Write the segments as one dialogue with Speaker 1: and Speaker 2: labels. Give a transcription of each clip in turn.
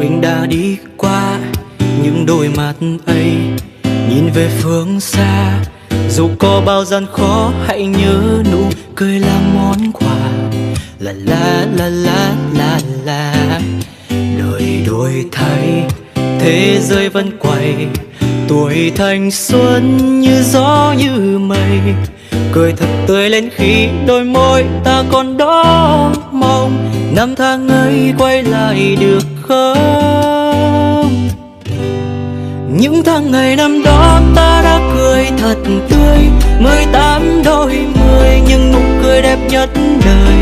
Speaker 1: mình đã đi qua những đôi mắt ấy, nhìn về phương xa. Dù có bao gian khó, hãy nhớ nụ cười là món quà. La la la la la la. Đời đổi thay, thế giới vẫn quay, tuổi thanh xuân như gió như mây. Cười thật tươi lên khi đôi môi ta còn đó mong năm tháng ấy quay lại được không. Những tháng ngày năm đó ta đã cười thật tươi, 18 đôi mươi, nhưng nụ cười đẹp nhất đời.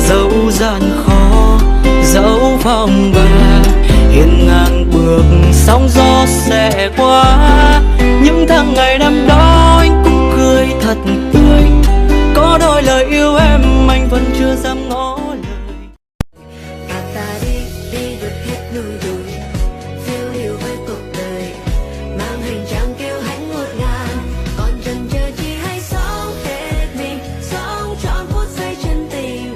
Speaker 1: Dẫu gian khó, dẫu phong ba, hiên ngang bước sóng gió sẽ qua. Những tháng ngày năm đó anh cũng cười thật tươi, có đôi lời yêu em anh vẫn chưa dám ngỏ lời.
Speaker 2: Và ta đi, đi vượt hết núi đồi, phiêu lưu với cuộc đời, mang hành trang kiêu hãnh ngút ngàn. Còn chần chờ chi hãy sống hết mình, sống trọn phút giây chân tình.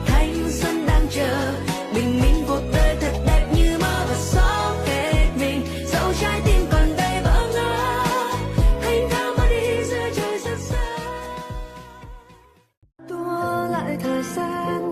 Speaker 2: Thanh xuân đang chờ, bình minh cuộc đời thật đẹp như mơ và sống hết mình. Dẫu trái tim còn đầy bỡ ngỡ, hành cao mà đi giữa trời rất xa. Tua lại thời gian